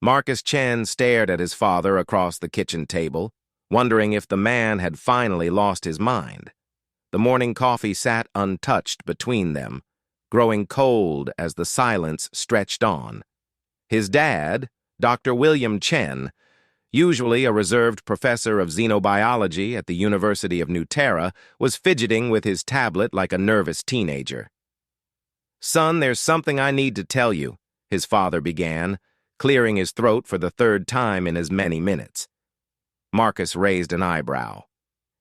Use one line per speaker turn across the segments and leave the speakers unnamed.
Marcus Chen stared at his father across the kitchen table, wondering if the man had finally lost his mind. The morning coffee sat untouched between them, growing cold as the silence stretched on. His dad, Dr. William Chen, usually a reserved professor of xenobiology at the University of New Terra, was fidgeting with his tablet like a nervous teenager. "Son, there's something I need to tell you," his father began, clearing his throat for the third time in as many minutes. Marcus raised an eyebrow.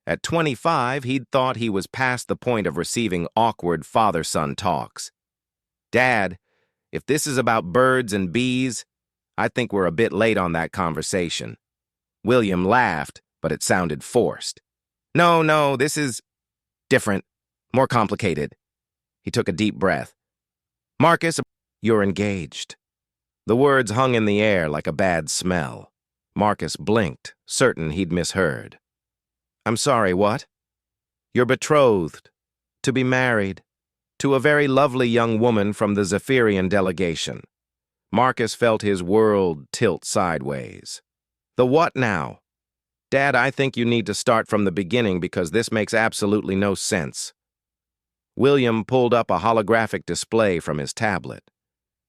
At 25, he'd thought he was past the point of receiving awkward father-son talks. "Dad, if this is about birds and bees, I think we're a bit late on that conversation." William laughed, but it sounded forced. No, this is different, more complicated." He took a deep breath. "Marcus, you're engaged." The words hung in the air like a bad smell. Marcus blinked, certain he'd misheard. "I'm sorry, what?" "You're betrothed, to be married, to a very lovely young woman from the Zephyrian delegation." Marcus felt his world tilt sideways. "The what now?" "Dad, I think you need to start from the beginning because this makes absolutely no sense." William pulled up a holographic display from his tablet.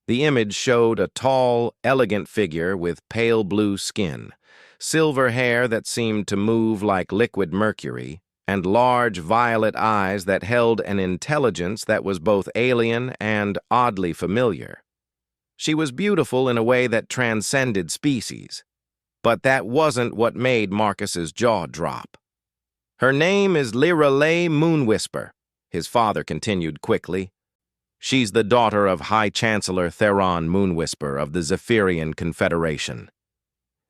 The image showed a tall, elegant figure with pale blue skin, silver hair that seemed to move like liquid mercury, and large violet eyes that held an intelligence that was both alien and oddly familiar. She was beautiful in a way that transcended species, but that wasn't what made Marcus's jaw drop. "Her name is Lirelei Moonwhisper," his father continued quickly. "She's the daughter of High Chancellor Theron Moonwhisper of the Zephyrian Confederation.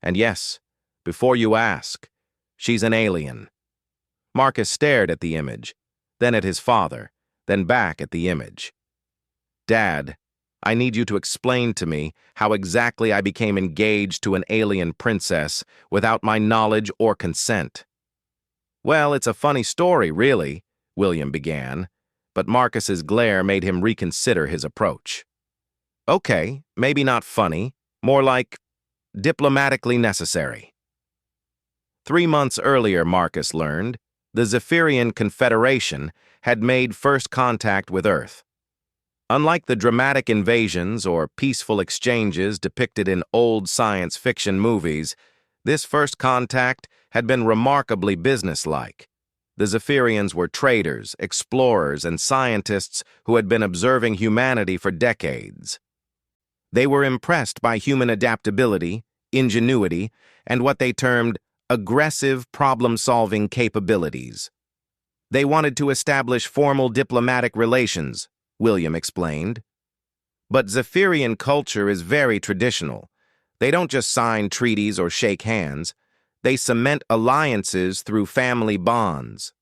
And yes, before you ask, she's an alien." Marcus stared at the image, then at his father, then back at the image. "Dad, I need you to explain to me how exactly I became engaged to an alien princess without my knowledge or consent." "Well, it's a funny story, really," William began, but Marcus's glare made him reconsider his approach. "Okay, maybe not funny, more like diplomatically necessary." 3 months earlier, Marcus learned, the Zephyrian Confederation had made first contact with Earth. Unlike the dramatic invasions or peaceful exchanges depicted in old science fiction movies, this first contact had been remarkably businesslike. The Zephyrians were traders, explorers, and scientists who had been observing humanity for decades. They were impressed by human adaptability, ingenuity, and what they termed aggressive problem-solving capabilities. They wanted to establish formal diplomatic relations, William explained. But Zephyrian culture is very traditional. They don't just sign treaties or shake hands. They cement alliances through family bonds.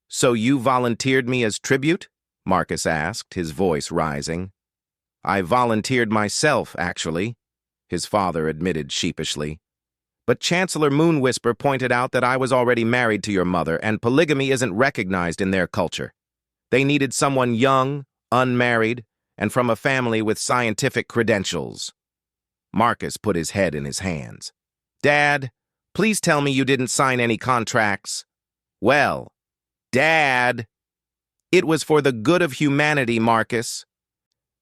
"So you volunteered me as tribute?" Marcus asked, his voice rising. "I volunteered myself, actually," his father admitted sheepishly. "But Chancellor Moonwhisper pointed out that I was already married to your mother, and polygamy isn't recognized in their culture. They needed someone young, unmarried, and from a family with scientific credentials." Marcus put his head in his hands. "Dad, please tell me you didn't sign any contracts." "Well, Dad, it was for the good of humanity, Marcus.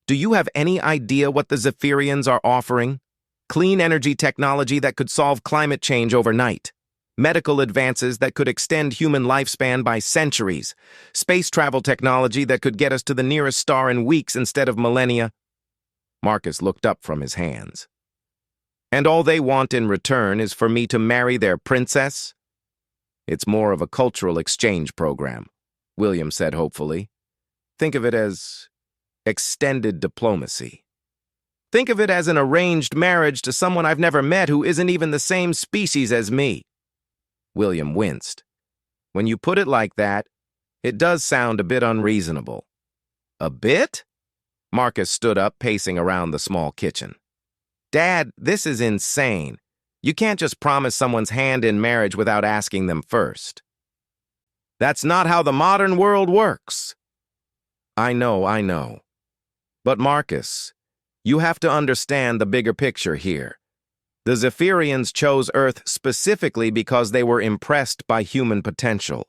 Do you have any idea what the Zephyrians are offering? Clean energy technology that could solve climate change overnight. Medical advances that could extend human lifespan by centuries. Space travel technology that could get us to the nearest star in weeks instead of millennia." Marcus looked up from his hands. "And all they want in return is for me to marry their princess?" "It's more of a cultural exchange program," William said hopefully. "Think of it as extended diplomacy. Think of it as an arranged marriage to someone I've never met who isn't even the same species as me." William winced. "When you put it like that, it does sound a bit unreasonable." "A bit?" Marcus stood up, pacing around the small kitchen. "Dad, this is insane. You can't just promise someone's hand in marriage without asking them first." "That's not how the modern world works." I know. But Marcus, you have to understand the bigger picture here. The Zephyrians chose Earth specifically because they were impressed by human potential.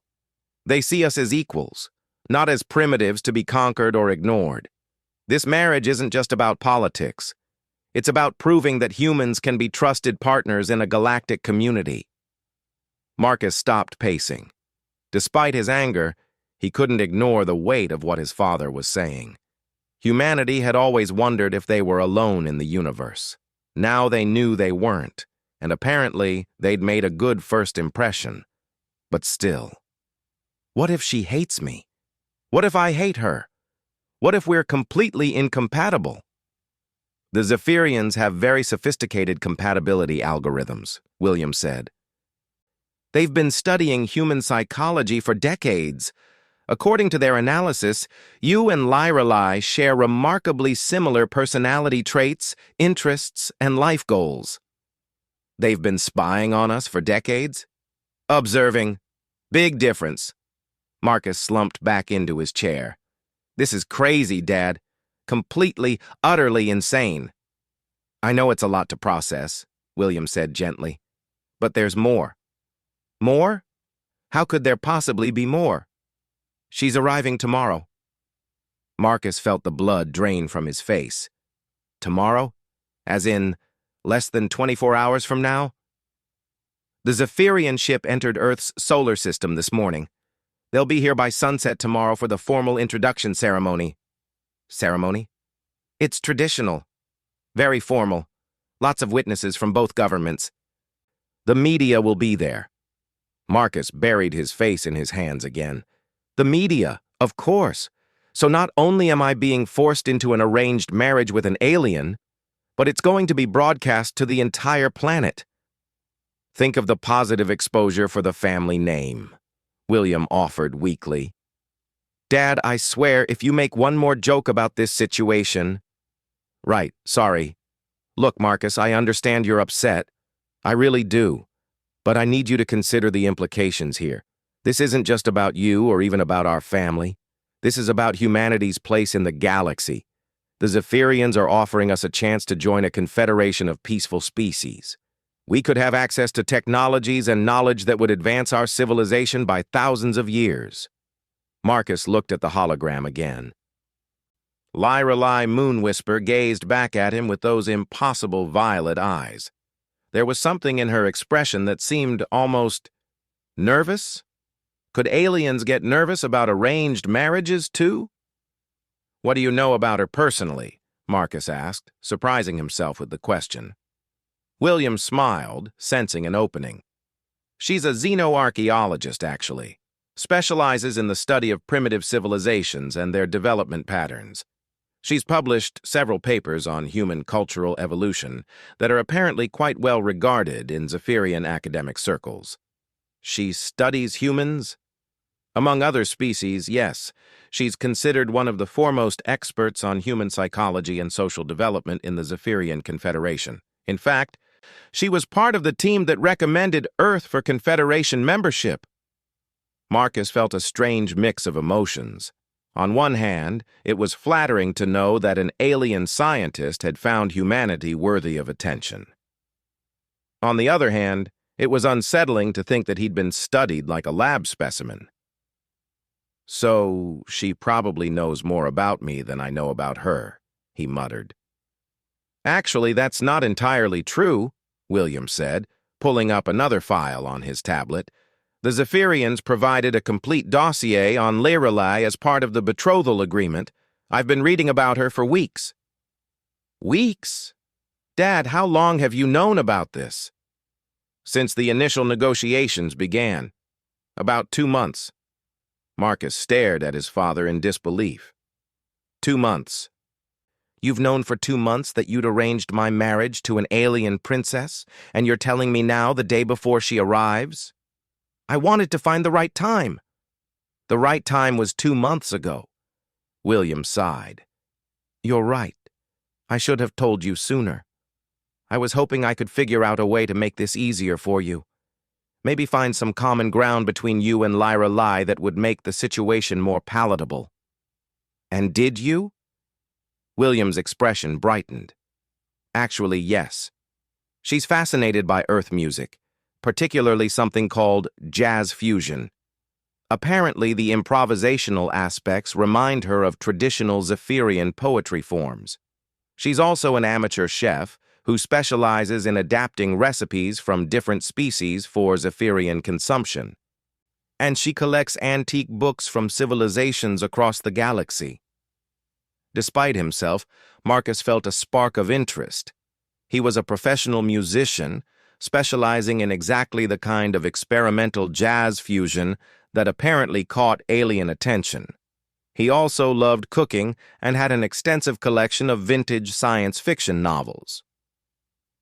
They see us as equals, not as primitives to be conquered or ignored. This marriage isn't just about politics. It's about proving that humans can be trusted partners in a galactic community. Marcus stopped pacing. Despite his anger, he couldn't ignore the weight of what his father was saying. Humanity had always wondered if they were alone in the universe. Now they knew they weren't, and apparently they'd made a good first impression. But still, what if she hates me? What if I hate her? What if we're completely incompatible? The Zephyrians have very sophisticated compatibility algorithms, William said. They've been studying human psychology for decades. According to their analysis, you and Lyrelai share remarkably similar personality traits, interests, and life goals. They've been spying on us for decades? Observing. Big difference. Marcus slumped back into his chair. This is crazy, Dad. Completely, utterly insane. I know it's a lot to process, William said gently. But there's more. More? How could there possibly be more? She's arriving tomorrow. Marcus felt the blood drain from his face. Tomorrow? As in, less than 24 hours from now? The Zephyrian ship entered Earth's solar system this morning. They'll be here by sunset tomorrow for the formal introduction ceremony. Ceremony? It's traditional. Very formal. Lots of witnesses from both governments. The media will be there. Marcus buried his face in his hands again. The media, of course. So not only am I being forced into an arranged marriage with an alien, but it's going to be broadcast to the entire planet. Think of the positive exposure for the family name, William offered weakly. Dad, I swear, if you make one more joke about this situation... Right, sorry. Look, Marcus, I understand you're upset. I really do. But I need you to consider the implications here. This isn't just about you or even about our family. This is about humanity's place in the galaxy. The Zephyrians are offering us a chance to join a confederation of peaceful species. We could have access to technologies and knowledge that would advance our civilization by thousands of years. Marcus looked at the hologram again. Lyrelai Moonwhisper gazed back at him with those impossible violet eyes. There was something in her expression that seemed almost nervous. Could aliens get nervous about arranged marriages, too? What do you know about her personally? Marcus asked, surprising himself with the question. William smiled, sensing an opening. She's a xenoarchaeologist, actually. Specializes in the study of primitive civilizations and their development patterns. She's published several papers on human cultural evolution that are apparently quite well regarded in Zephyrian academic circles. She studies humans? Among other species, yes. She's considered one of the foremost experts on human psychology and social development in the Zephyrian Confederation. In fact, she was part of the team that recommended Earth for Confederation membership. Marcus felt a strange mix of emotions. On one hand, it was flattering to know that an alien scientist had found humanity worthy of attention. On the other hand, it was unsettling to think that he'd been studied like a lab specimen. So, she probably knows more about me than I know about her, he muttered. Actually, that's not entirely true, William said, pulling up another file on his tablet. The Zephyrians provided a complete dossier on Lyrelai as part of the betrothal agreement. I've been reading about her for weeks. Weeks? Dad, how long have you known about this? Since the initial negotiations began. About 2 months. Marcus stared at his father in disbelief. 2 months. You've known for 2 months that you'd arranged my marriage to an alien princess, and you're telling me now the day before she arrives? I wanted to find the right time. The right time was 2 months ago. William sighed. You're right. I should have told you sooner. I was hoping I could figure out a way to make this easier for you. Maybe find some common ground between you and Lyrelai that would make the situation more palatable. And did you? William's expression brightened. Actually, yes. She's fascinated by Earth music, particularly something called jazz fusion. Apparently, the improvisational aspects remind her of traditional Zephyrian poetry forms. She's also an amateur chef who specializes in adapting recipes from different species for Zephyrian consumption. And she collects antique books from civilizations across the galaxy. Despite himself, Marcus felt a spark of interest. He was a professional musician, specializing in exactly the kind of experimental jazz fusion that apparently caught alien attention. He also loved cooking and had an extensive collection of vintage science fiction novels.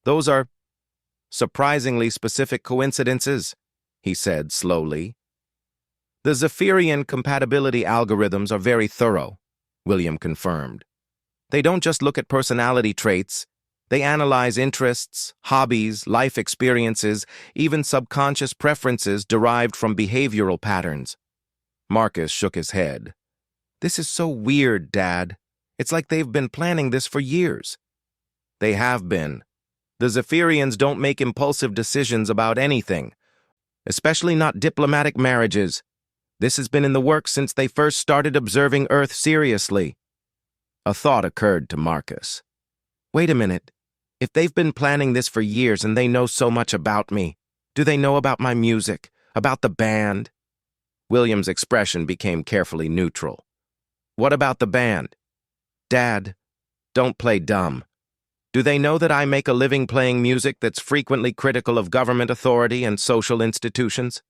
"Those are surprisingly specific coincidences," he said slowly. "The Zephyrian compatibility algorithms are very thorough," William confirmed. "They don't just look at personality traits. They analyze interests, hobbies, life experiences, even subconscious preferences derived from behavioral patterns." Marcus shook his head. "This is so weird, Dad. It's like they've been planning this for years." "They have been. The Zephyrians don't make impulsive decisions about anything, especially not diplomatic marriages. This has been in the works since they first started observing Earth seriously." A thought occurred to Marcus. "Wait a minute. If they've been planning this for years and they know so much about me, do they know about my music, about the band?" William's expression became carefully neutral. "What about the band?" "Dad, don't play dumb. Do they know that I make a living playing music that's frequently critical of government authority and social institutions?"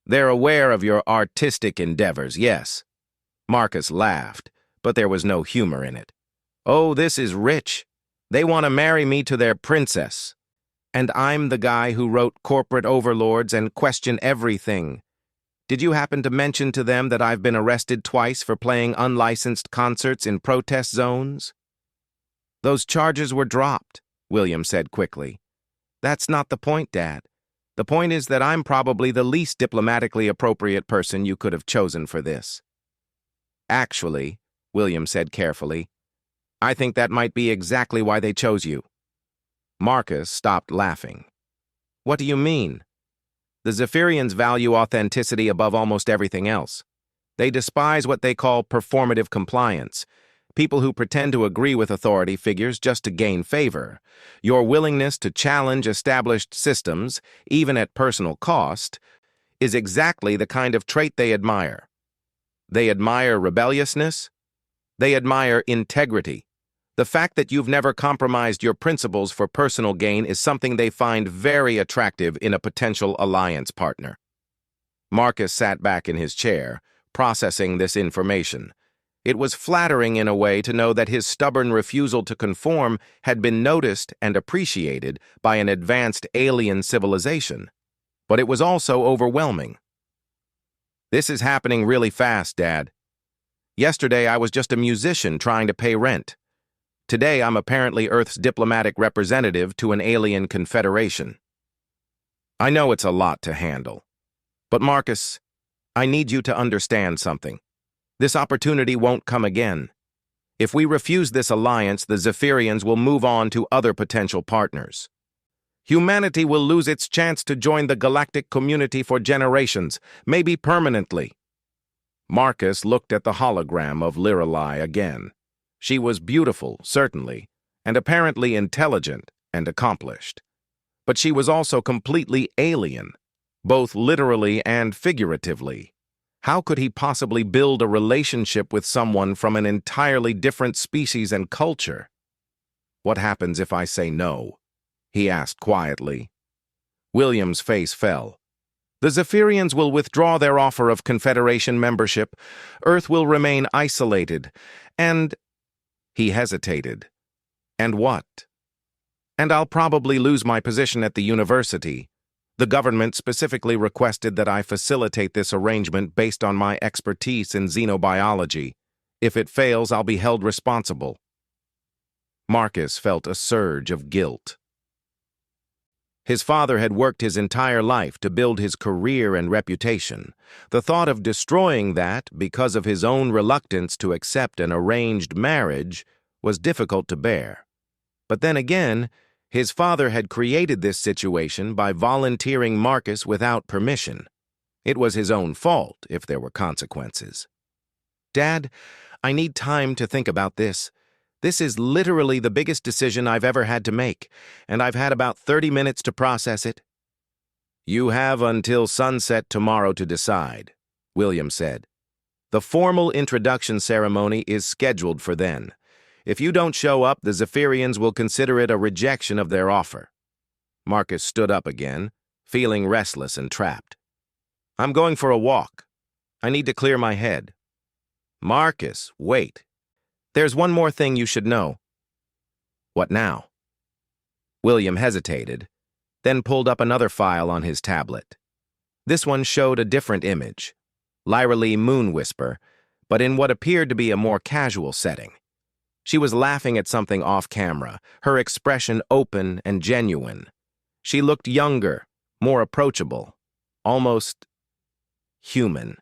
"They're aware of your artistic endeavors, yes." Marcus laughed, but there was no humor in it. "Oh, this is rich. They want to marry me to their princess. And I'm the guy who wrote Corporate Overlords and Question Everything. Did you happen to mention to them that I've been arrested twice for playing unlicensed concerts in protest zones?" "Those charges were dropped," William said quickly. "That's not the point, Dad. The point is that I'm probably the least diplomatically appropriate person you could have chosen for this." "Actually," William said carefully, "I think that might be exactly why they chose you." Marcus stopped laughing. "What do you mean?" "The Zephyrians value authenticity above almost everything else. They despise what they call performative compliance, people who pretend to agree with authority figures just to gain favor. Your willingness to challenge established systems, even at personal cost, is exactly the kind of trait they admire. They admire rebelliousness. They admire integrity. The fact that you've never compromised your principles for personal gain is something they find very attractive in a potential alliance partner." Marcus sat back in his chair, processing this information. It was flattering in a way to know that his stubborn refusal to conform had been noticed and appreciated by an advanced alien civilization. But it was also overwhelming. "This is happening really fast, Dad. Yesterday I was just a musician trying to pay rent. Today I'm apparently Earth's diplomatic representative to an alien confederation. I know it's a lot to handle. But Marcus, I need you to understand something. This opportunity won't come again. If we refuse this alliance, the Zephyrians will move on to other potential partners. Humanity will lose its chance to join the galactic community for generations, maybe permanently." Marcus looked at the hologram of Lirelai again. She was beautiful, certainly, and apparently intelligent and accomplished. But she was also completely alien, both literally and figuratively. How could he possibly build a relationship with someone from an entirely different species and culture? "What happens if I say no?" he asked quietly. William's face fell. "The Zephyrians will withdraw their offer of Confederation membership. Earth will remain isolated, and—" He hesitated. "And what?" "And I'll probably lose my position at the university. The government specifically requested that I facilitate this arrangement based on my expertise in xenobiology. If it fails, I'll be held responsible." Marcus felt a surge of guilt. His father had worked his entire life to build his career and reputation. The thought of destroying that because of his own reluctance to accept an arranged marriage was difficult to bear. But then again, His father had created this situation by volunteering Marcus without permission. It was his own fault if there were consequences. "Dad, I need time to think about this. This is literally the biggest decision I've ever had to make, and I've had about 30 minutes to process it." "You have until sunset tomorrow to decide," William said. "The formal introduction ceremony is scheduled for then. If you don't show up, the Zephyrians will consider it a rejection of their offer." Marcus stood up again, feeling restless and trapped. "I'm going for a walk. I need to clear my head." "Marcus, wait. There's one more thing you should know." "What now?" William hesitated, then pulled up another file on his tablet. This one showed a different image, Lyra Lee Moonwhisper, but in what appeared to be a more casual setting. She was laughing at something off-camera, her expression open and genuine. She looked younger, more approachable, almost human.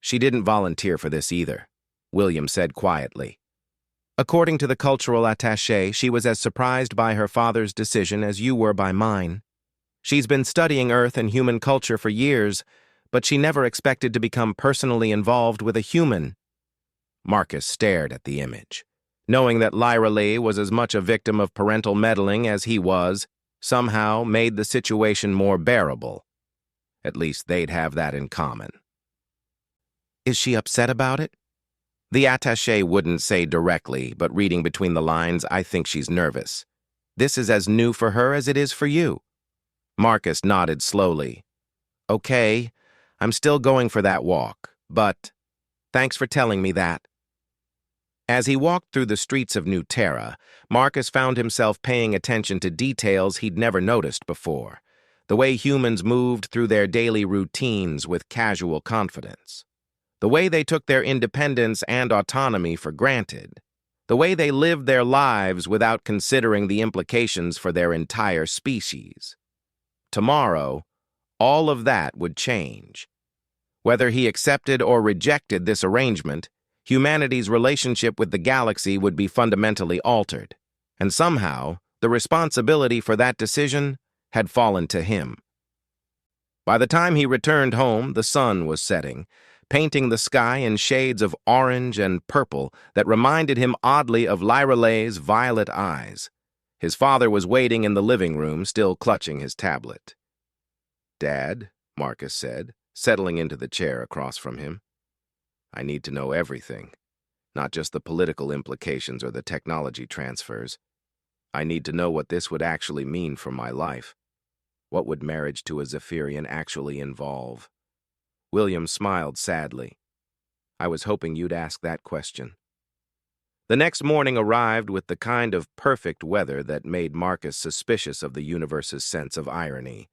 "She didn't volunteer for this either," William said quietly. "According to the cultural attaché, she was as surprised by her father's decision as you were by mine. She's been studying Earth and human culture for years, but she never expected to become personally involved with a human." Marcus stared at the image. Knowing that Lyra Lee was as much a victim of parental meddling as he was, somehow made the situation more bearable. At least they'd have that in common. "Is she upset about it?" The attaché wouldn't say directly, but reading between the lines, "I think she's nervous. This is as new for her as it is for you." Marcus nodded slowly. "Okay, I'm still going for that walk, but thanks for telling me that." As he walked through the streets of New Terra, Marcus found himself paying attention to details he'd never noticed before. The way humans moved through their daily routines with casual confidence. The way they took their independence and autonomy for granted. The way they lived their lives without considering the implications for their entire species. Tomorrow, all of that would change. Whether he accepted or rejected this arrangement, humanity's relationship with the galaxy would be fundamentally altered, and somehow, the responsibility for that decision had fallen to him. By the time he returned home, the sun was setting, painting the sky in shades of orange and purple that reminded him oddly of Lyra Lee's violet eyes. His father was waiting in the living room, still clutching his tablet. "Dad," Marcus said, settling into the chair across from him. "I need to know everything, not just the political implications or the technology transfers. I need to know what this would actually mean for my life. What would marriage to a Zephyrian actually involve?" William smiled sadly. "I was hoping you'd ask that question." The next morning arrived with the kind of perfect weather that made Marcus suspicious of the universe's sense of irony.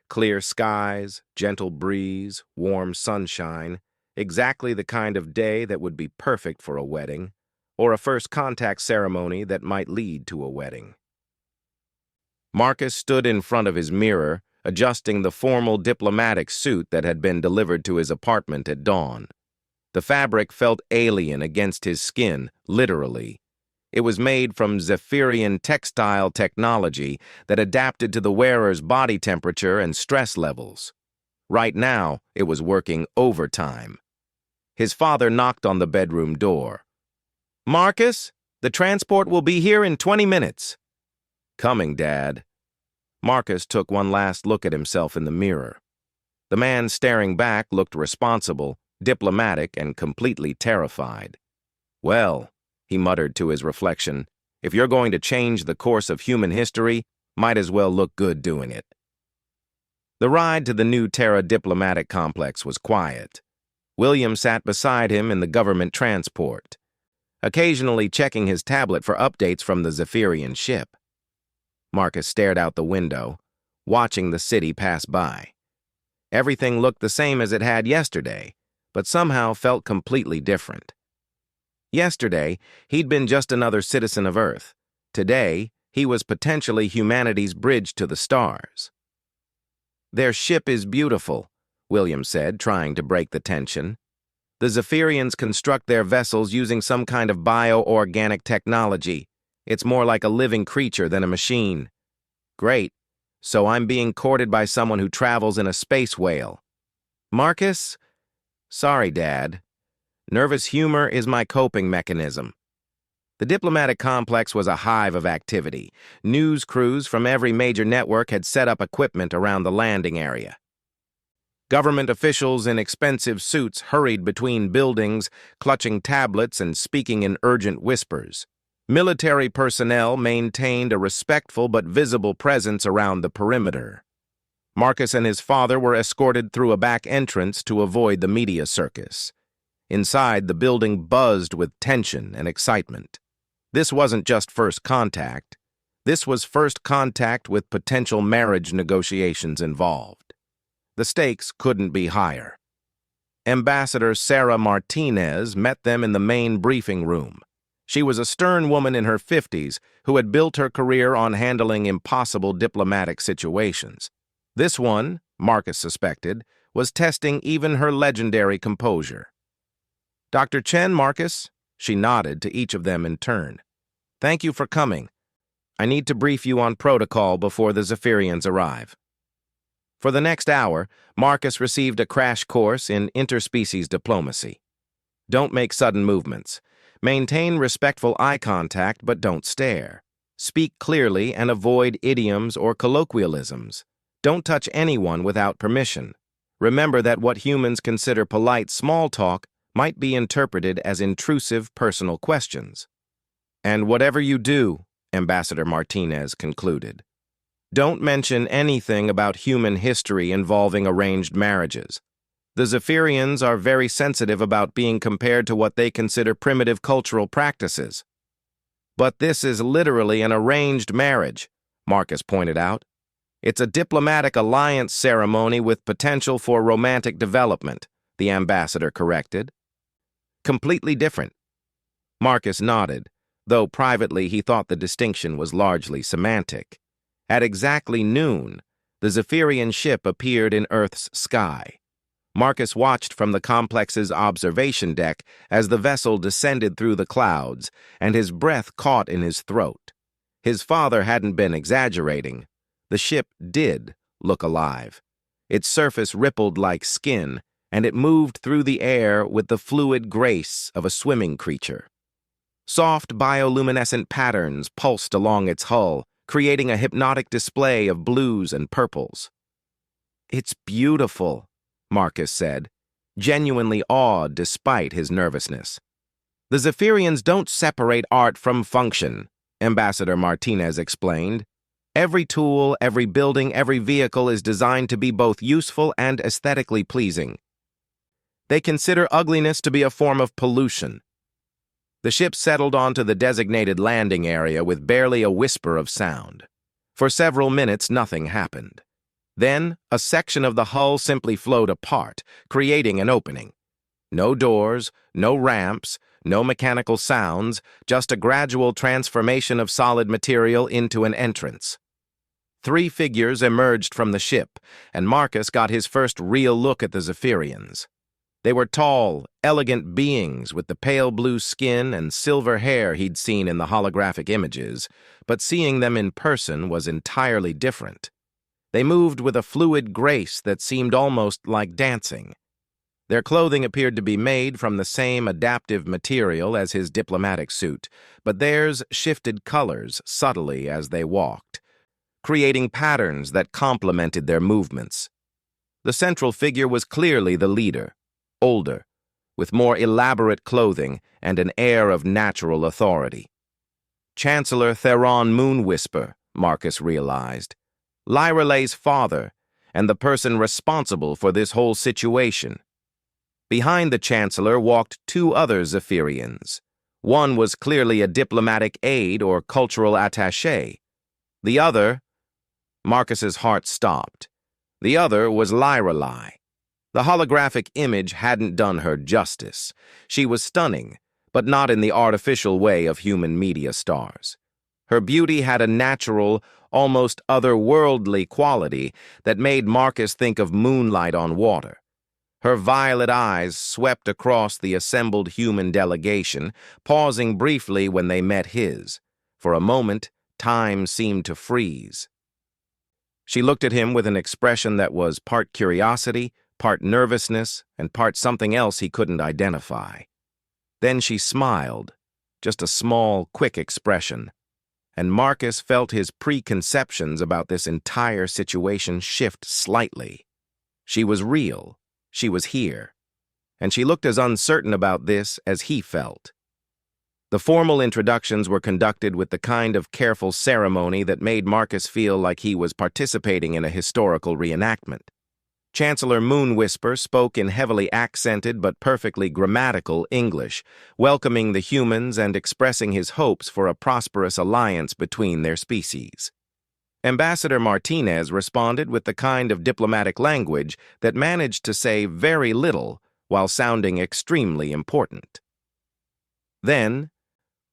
Clear skies, gentle breeze, warm sunshine, exactly the kind of day that would be perfect for a wedding, or a first contact ceremony that might lead to a wedding. Marcus stood in front of his mirror, adjusting the formal diplomatic suit that had been delivered to his apartment at dawn. The fabric felt alien against his skin, literally. It was made from Zephyrian textile technology that adapted to the wearer's body temperature and stress levels. Right now, it was working overtime. His father knocked on the bedroom door. "Marcus, the transport will be here in 20 minutes. "Coming, Dad." Marcus took one last look at himself in the mirror. The man staring back looked responsible, diplomatic, and completely terrified. "Well," he muttered to his reflection, "if you're going to change the course of human history, might as well look good doing it." The ride to the New Terra diplomatic complex was quiet. William sat beside him in the government transport, occasionally checking his tablet for updates from the Zephyrian ship. Marcus stared out the window, watching the city pass by. Everything looked the same as it had yesterday, but somehow felt completely different. Yesterday, he'd been just another citizen of Earth. Today, he was potentially humanity's bridge to the stars. "Their ship is beautiful," William said, trying to break the tension. "The Zephyrians construct their vessels using some kind of bioorganic technology. It's more like a living creature than a machine. Great. So I'm being courted by someone who travels in a space whale. Marcus? Sorry, Dad. Nervous humor is my coping mechanism. The diplomatic complex was a hive of activity. News crews from every major network had set up equipment around the landing area. Government officials in expensive suits hurried between buildings, clutching tablets and speaking in urgent whispers. Military personnel maintained a respectful but visible presence around the perimeter. Marcus and his father were escorted through a back entrance to avoid the media circus. Inside, the building buzzed with tension and excitement. This wasn't just first contact. This was first contact with potential marriage negotiations involved. The stakes couldn't be higher. Ambassador Sarah Martinez met them in the main briefing room. She was a stern woman in her 50s who had built her career on handling impossible diplomatic situations. This one, Marcus suspected, was testing even her legendary composure. Dr. Chen, Marcus? She nodded to each of them in turn. Thank you for coming. I need to brief you on protocol before the Zephyrians arrive. For the next hour, Marcus received a crash course in interspecies diplomacy. Don't make sudden movements. Maintain respectful eye contact, but don't stare. Speak clearly and avoid idioms or colloquialisms. Don't touch anyone without permission. Remember that what humans consider polite small talk might be interpreted as intrusive personal questions. And whatever you do, Ambassador Martinez concluded, don't mention anything about human history involving arranged marriages. The Zephyrians are very sensitive about being compared to what they consider primitive cultural practices. But this is literally an arranged marriage, Marcus pointed out. It's a diplomatic alliance ceremony with potential for romantic development, the ambassador corrected. Completely different. Marcus nodded, though privately he thought the distinction was largely semantic. At exactly noon, the Zephyrian ship appeared in Earth's sky. Marcus watched from the complex's observation deck as the vessel descended through the clouds, and his breath caught in his throat. His father hadn't been exaggerating. The ship did look alive. Its surface rippled like skin, and it moved through the air with the fluid grace of a swimming creature. Soft bioluminescent patterns pulsed along its hull, creating a hypnotic display of blues and purples. It's beautiful, Marcus said, genuinely awed despite his nervousness. The Zephyrians don't separate art from function, Ambassador Martinez explained. Every tool, every building, every vehicle is designed to be both useful and aesthetically pleasing. They consider ugliness to be a form of pollution. The ship settled onto the designated landing area with barely a whisper of sound. For several minutes, nothing happened. Then, a section of the hull simply flowed apart, creating an opening. No doors, no ramps, no mechanical sounds, just a gradual transformation of solid material into an entrance. 3 figures emerged from the ship, and Marcus got his first real look at the Zephyrians. They were tall, elegant beings with the pale blue skin and silver hair he'd seen in the holographic images, but seeing them in person was entirely different. They moved with a fluid grace that seemed almost like dancing. Their clothing appeared to be made from the same adaptive material as his diplomatic suit, but theirs shifted colors subtly as they walked, creating patterns that complemented their movements. The central figure was clearly the leader, older, with more elaborate clothing and an air of natural authority. Chancellor Theron Moonwhisper, Marcus realized, Lyrale's father, and the person responsible for this whole situation. Behind the Chancellor walked 2 other Zephyrians. One was clearly a diplomatic aide or cultural attaché. The other, Marcus's heart stopped. The other was Lyrale. The holographic image hadn't done her justice. She was stunning, but not in the artificial way of human media stars. Her beauty had a natural, almost otherworldly quality that made Marcus think of moonlight on water. Her violet eyes swept across the assembled human delegation, pausing briefly when they met his. For a moment, time seemed to freeze. She looked at him with an expression that was part curiosity, part nervousness, and part something else he couldn't identify. Then she smiled, just a small, quick expression, and Marcus felt his preconceptions about this entire situation shift slightly. She was real, she was here, and she looked as uncertain about this as he felt. The formal introductions were conducted with the kind of careful ceremony that made Marcus feel like he was participating in a historical reenactment. Chancellor Moonwhisper spoke in heavily accented but perfectly grammatical English, welcoming the humans and expressing his hopes for a prosperous alliance between their species. Ambassador Martinez responded with the kind of diplomatic language that managed to say very little while sounding extremely important. Then,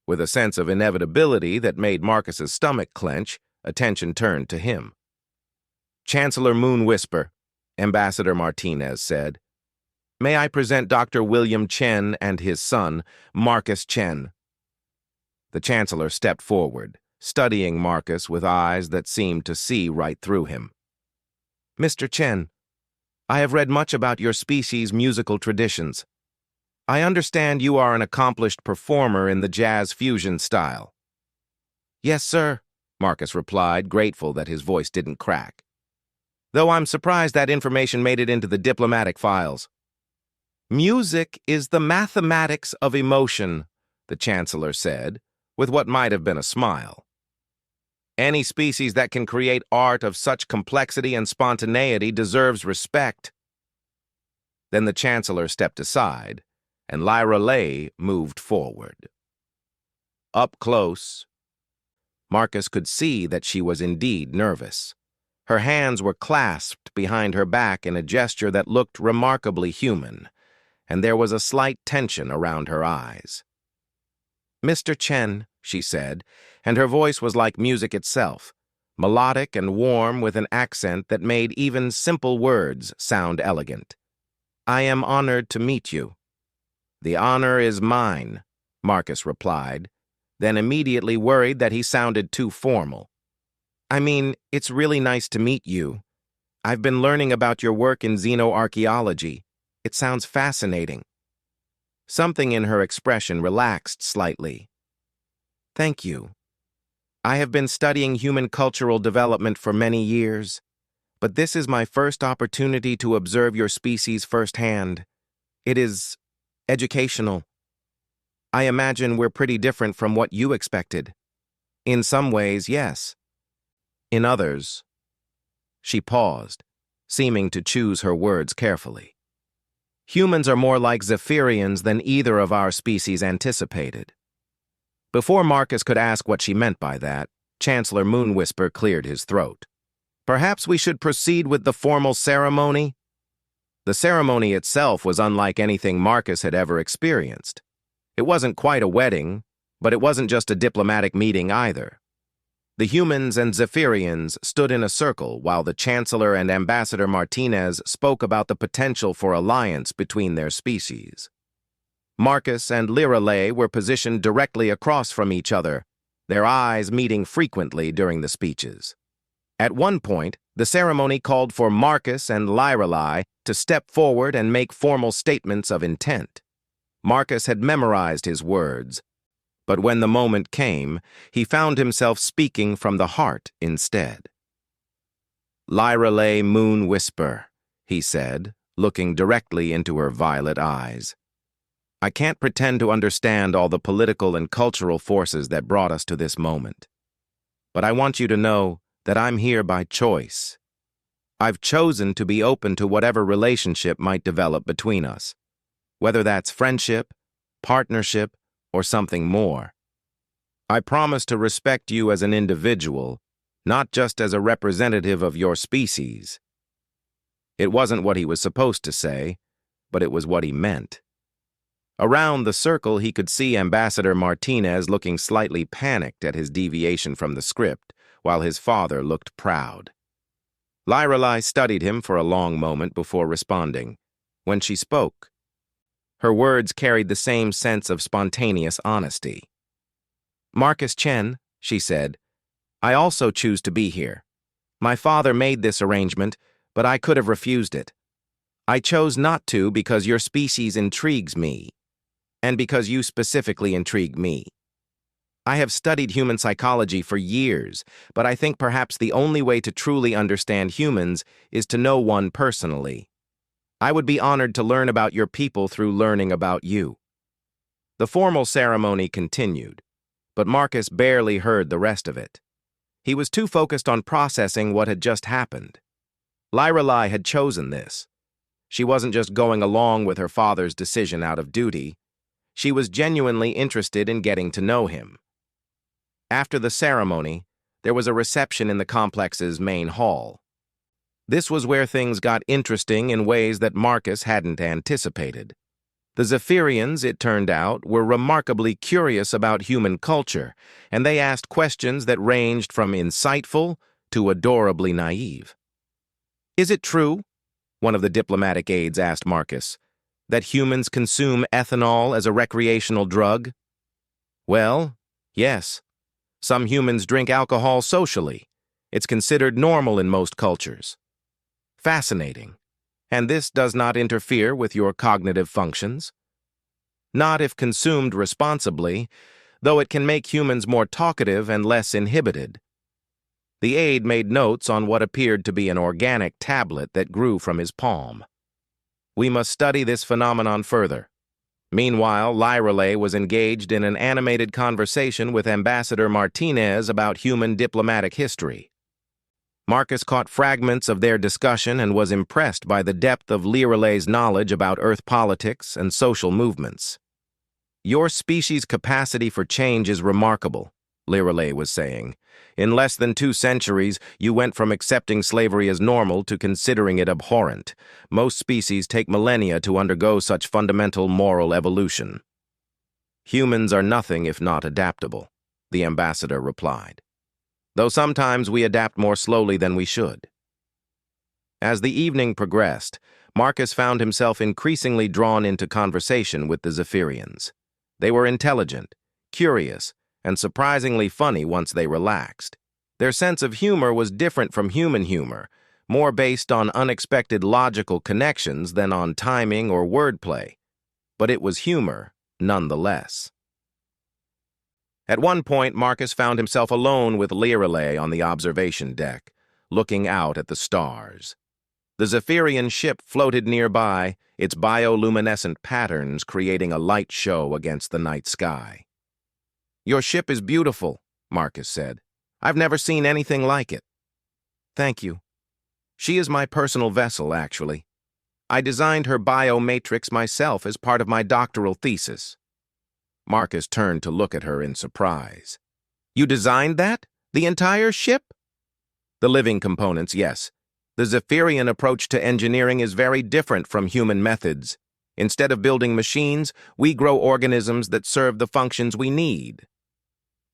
with a sense of inevitability that made Marcus's stomach clench, attention turned to him. "Chancellor Moonwhisper," Ambassador Martinez said, "may I present Dr. William Chen and his son, Marcus Chen." The Chancellor stepped forward, studying Marcus with eyes that seemed to see right through him. "Mr. Chen, I have read much about your species' musical traditions. I understand you are an accomplished performer in the jazz fusion style." "Yes, sir," Marcus replied, grateful that his voice didn't crack. "Though I'm surprised that information made it into the diplomatic files." "Music is the mathematics of emotion," the Chancellor said, with what might have been a smile. "Any species that can create art of such complexity and spontaneity deserves respect." Then the Chancellor stepped aside, and Lyra Lay moved forward. Up close, Marcus could see that she was indeed nervous. Her hands were clasped behind her back in a gesture that looked remarkably human, and there was a slight tension around her eyes. "Mr. Chen," she said, and her voice was like music itself, melodic and warm with an accent that made even simple words sound elegant. "I am honored to meet you." "The honor is mine," Marcus replied, then immediately worried that he sounded too formal. "I mean, it's really nice to meet you. I've been learning about your work in xenoarchaeology. It sounds fascinating." Something in her expression relaxed slightly. "Thank you. I have been studying human cultural development for many years, but this is my first opportunity to observe your species firsthand. It is educational. I imagine we're pretty different from what you expected. In some ways, yes. In others..." She paused, seeming to choose her words carefully. "Humans are more like Zephyrians than either of our species anticipated." Before Marcus could ask what she meant by that, Chancellor Moonwhisper cleared his throat. "Perhaps we should proceed with the formal ceremony?" The ceremony itself was unlike anything Marcus had ever experienced. It wasn't quite a wedding, but it wasn't just a diplomatic meeting either. The humans and Zephyrians stood in a circle while the Chancellor and Ambassador Martinez spoke about the potential for alliance between their species. Marcus and Lyra Lay were positioned directly across from each other, their eyes meeting frequently during the speeches. At one point, the ceremony called for Marcus and Lyra Lay to step forward and make formal statements of intent. Marcus had memorized his words, but when the moment came, he found himself speaking from the heart instead. "Lyra Lay Moonwhisper," he said, looking directly into her violet eyes. "I can't pretend to understand all the political and cultural forces that brought us to this moment. But I want you to know that I'm here by choice. I've chosen to be open to whatever relationship might develop between us, whether that's friendship, partnership, or something more. I promise to respect you as an individual, not just as a representative of your species." It wasn't what he was supposed to say, but it was what he meant. Around the circle, he could see Ambassador Martinez looking slightly panicked at his deviation from the script, while his father looked proud. Lyra Lay studied him for a long moment before responding. When she spoke, her words carried the same sense of spontaneous honesty. "Marcus Chen, she said. "I also choose to be here. My father made this arrangement, but I could have refused it. I chose not to because your species intrigues me, and because you specifically intrigue me. I have studied human psychology for years, but I think perhaps the only way to truly understand humans is to know one personally. I would be honored to learn about your people through learning about you." The formal ceremony continued, but Marcus barely heard the rest of it. He was too focused on processing what had just happened. Lyrelai had chosen this. She wasn't just going along with her father's decision out of duty. She was genuinely interested in getting to know him. After the ceremony, there was a reception in the complex's main hall. This was where things got interesting in ways that Marcus hadn't anticipated. The Zephyrians, it turned out, were remarkably curious about human culture, and they asked questions that ranged from insightful to adorably naive. "Is it true," one of the diplomatic aides asked Marcus, "that humans consume ethanol as a recreational drug?" "Well, yes. Some humans drink alcohol socially. It's considered normal in most cultures." "Fascinating. And this does not interfere with your cognitive functions?" "Not if consumed responsibly, though it can make humans more talkative and less inhibited." The aide made notes on what appeared to be an organic tablet that grew from his palm. "We must study this phenomenon further." Meanwhile, Lyrelai was engaged in an animated conversation with Ambassador Martinez about human diplomatic history. Marcus caught fragments of their discussion and was impressed by the depth of Lyrelai's knowledge about Earth politics and social movements. "Your species' capacity for change is remarkable," Lyrelai was saying. "In less than 2 centuries, you went from accepting slavery as normal to considering it abhorrent. Most species take millennia to undergo such fundamental moral evolution." "Humans are nothing if not adaptable," the ambassador replied. "Though sometimes we adapt more slowly than we should." As the evening progressed, Marcus found himself increasingly drawn into conversation with the Zephyrians. They were intelligent, curious, and surprisingly funny once they relaxed. Their sense of humor was different from human humor, more based on unexpected logical connections than on timing or wordplay. But it was humor, nonetheless. At one point, Marcus found himself alone with Lyrelai on the observation deck, looking out at the stars. The Zephyrian ship floated nearby, its bioluminescent patterns creating a light show against the night sky. "Your ship is beautiful," Marcus said. "I've never seen anything like it." "Thank you. She is my personal vessel, actually. I designed her biomatrix myself as part of my doctoral thesis." Marcus turned to look at her in surprise. "You designed that? The entire ship?" "The living components, yes. The Zephyrian approach to engineering is very different from human methods. Instead of building machines, we grow organisms that serve the functions we need."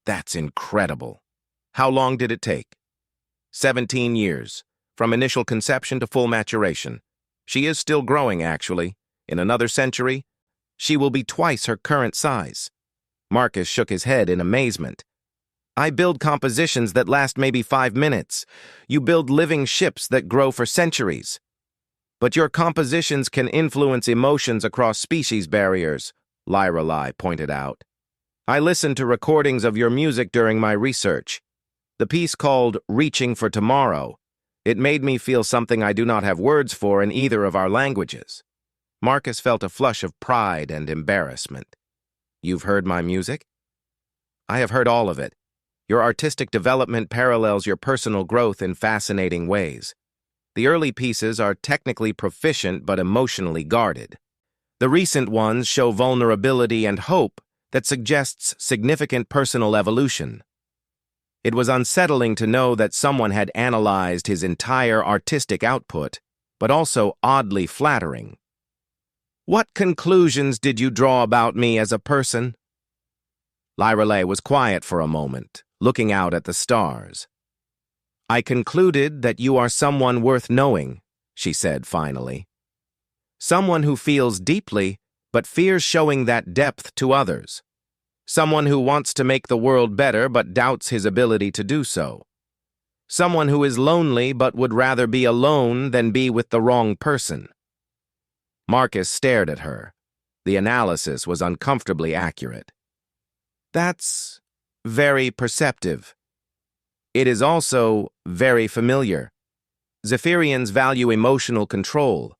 "That's incredible. How long did it take?" 17 years, from initial conception to full maturation. She is still growing, actually. In another century, she will be twice her current size." Marcus shook his head in amazement. "I build compositions that last maybe 5 minutes. You build living ships that grow for centuries. But your compositions can influence emotions across species barriers," Lyrelai pointed out. "I listened to recordings of your music during my research. The piece called Reaching for Tomorrow. It made me feel something I do not have words for in either of our languages." Marcus felt a flush of pride and embarrassment. "You've heard my music?" "I have heard all of it. Your artistic development parallels your personal growth in fascinating ways. The early pieces are technically proficient but emotionally guarded. The recent ones show vulnerability and hope that suggests significant personal evolution." It was unsettling to know that someone had analyzed his entire artistic output, but also oddly flattering. "What conclusions did you draw about me as a person?" Lyrelai was quiet for a moment, looking out at the stars. "I concluded that you are someone worth knowing," she said finally. "Someone who feels deeply, but fears showing that depth to others. Someone who wants to make the world better but doubts his ability to do so. Someone who is lonely but would rather be alone than be with the wrong person. Marcus stared at her. The analysis was uncomfortably accurate. That's very perceptive. It is also very familiar. Zephyrians value emotional control,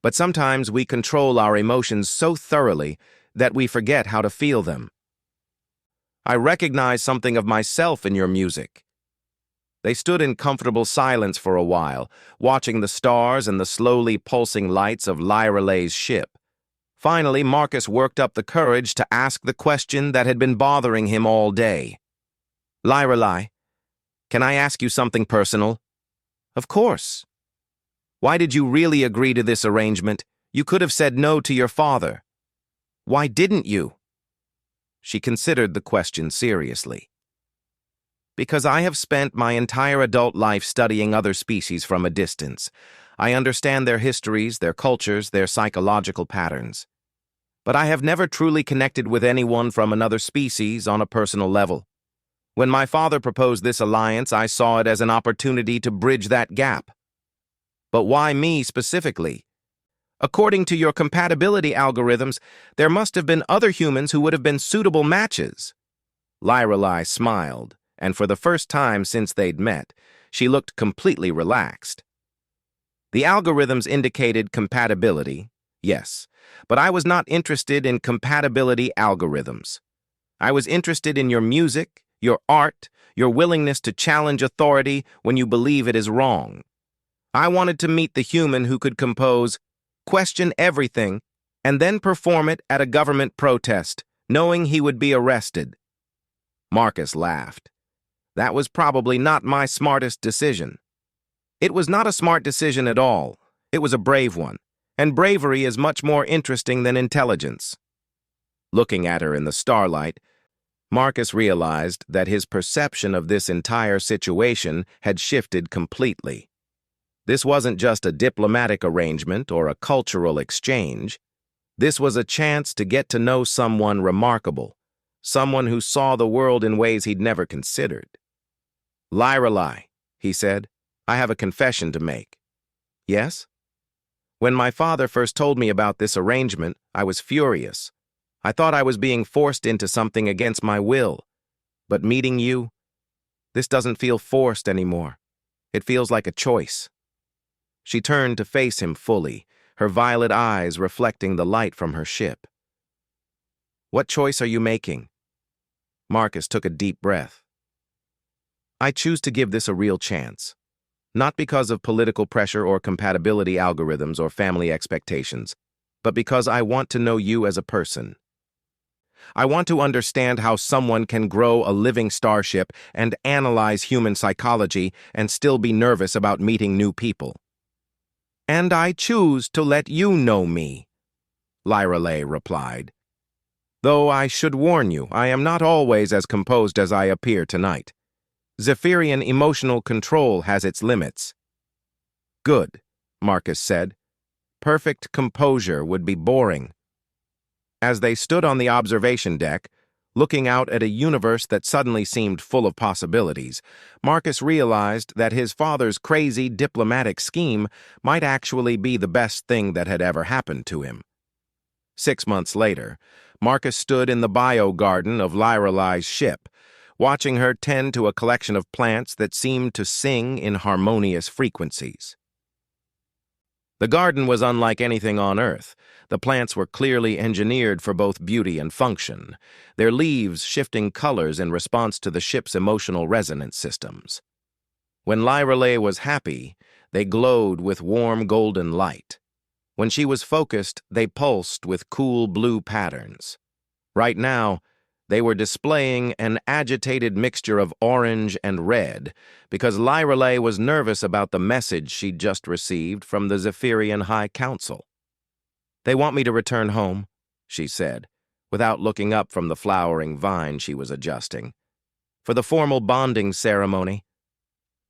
but sometimes we control our emotions so thoroughly that we forget how to feel them. I recognize something of myself in your music. They stood in comfortable silence for a while, watching the stars and the slowly pulsing lights of Lyralay's ship. Finally, Marcus worked up the courage to ask the question that had been bothering him all day. Lyralay, can I ask you something personal? Of course. Why did you really agree to this arrangement? You could have said no to your father. Why didn't you? She considered the question seriously. Because I have spent my entire adult life studying other species from a distance. I understand their histories, their cultures, their psychological patterns. But I have never truly connected with anyone from another species on a personal level. When my father proposed this alliance, I saw it as an opportunity to bridge that gap. But why me specifically? According to your compatibility algorithms, there must have been other humans who would have been suitable matches. Lyralay smiled, and for the first time since they'd met, she looked completely relaxed. The algorithms indicated compatibility, yes, but I was not interested in compatibility algorithms. I was interested in your music, your art, your willingness to challenge authority when you believe it is wrong. I wanted to meet the human who could compose, question everything, and then perform it at a government protest, knowing he would be arrested. Marcus laughed. That was probably not my smartest decision. It was not a smart decision at all. It was a brave one, and bravery is much more interesting than intelligence. Looking at her in the starlight, Marcus realized that his perception of this entire situation had shifted completely. This wasn't just a diplomatic arrangement or a cultural exchange. This was a chance to get to know someone remarkable, someone who saw the world in ways he'd never considered. Lyralay, he said, I have a confession to make. Yes? When my father first told me about this arrangement, I was furious. I thought I was being forced into something against my will. But meeting you, this doesn't feel forced anymore. It feels like a choice. She turned to face him fully, her violet eyes reflecting the light from her ship. What choice are you making? Marcus took a deep breath. I choose to give this a real chance. Not because of political pressure or compatibility algorithms or family expectations, but because I want to know you as a person. I want to understand how someone can grow a living starship and analyze human psychology and still be nervous about meeting new people. And I choose to let you know me, Lyralay replied. Though I should warn you, I am not always as composed as I appear tonight. Zephyrian emotional control has its limits. Good, Marcus said. Perfect composure would be boring. As they stood on the observation deck, looking out at a universe that suddenly seemed full of possibilities, Marcus realized that his father's crazy diplomatic scheme might actually be the best thing that had ever happened to him. 6 months later, Marcus stood in the bio-garden of Lyralay's ship, watching her tend to a collection of plants that seemed to sing in harmonious frequencies. The garden was unlike anything on Earth. The plants were clearly engineered for both beauty and function, their leaves shifting colors in response to the ship's emotional resonance systems. When Lyralay was happy, they glowed with warm golden light. When she was focused, they pulsed with cool blue patterns. Right now, they were displaying an agitated mixture of orange and red because Lyralay was nervous about the message she'd just received from the Zephyrian High Council. They want me to return home, she said, without looking up from the flowering vine she was adjusting. For the formal bonding ceremony.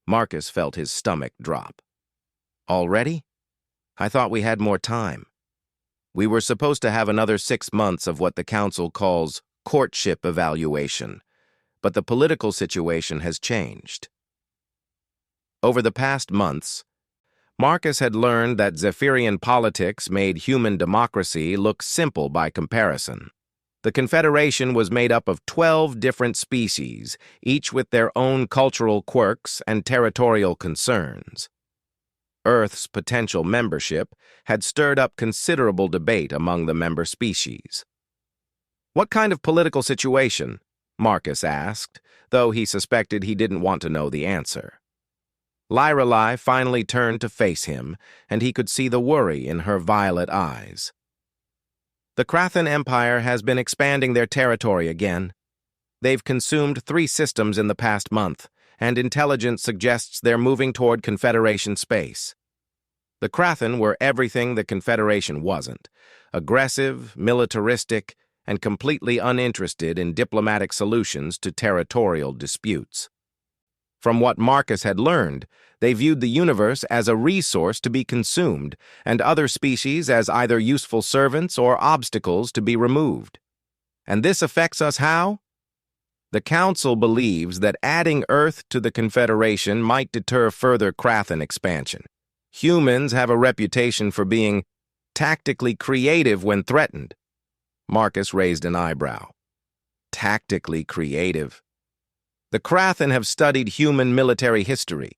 Marcus felt his stomach drop. Already? I thought we had more time. We were supposed to have another 6 months of what the council calls courtship evaluation, but the political situation has changed. Over the past months, Marcus had learned that Zephyrian politics made human democracy look simple by comparison. The Confederation was made up of 12 different species, each with their own cultural quirks and territorial concerns. Earth's potential membership had stirred up considerable debate among the member species. "What kind of political situation?" Marcus asked, though he suspected he didn't want to know the answer. Lyrelei finally turned to face him, and he could see the worry in her violet eyes. "The Krathan Empire has been expanding their territory again. They've consumed 3 systems in the past month, and intelligence suggests they're moving toward Confederation space. The Krathan were everything the Confederation wasn't: aggressive, militaristic, and completely uninterested in diplomatic solutions to territorial disputes. From what Marcus had learned, they viewed the universe as a resource to be consumed, and other species as either useful servants or obstacles to be removed. And this affects us how? The Council believes that adding Earth to the Confederation might deter further Krathan expansion. Humans have a reputation for being tactically creative when threatened." Marcus raised an eyebrow. "Tactically creative?" "The Krathan have studied human military history.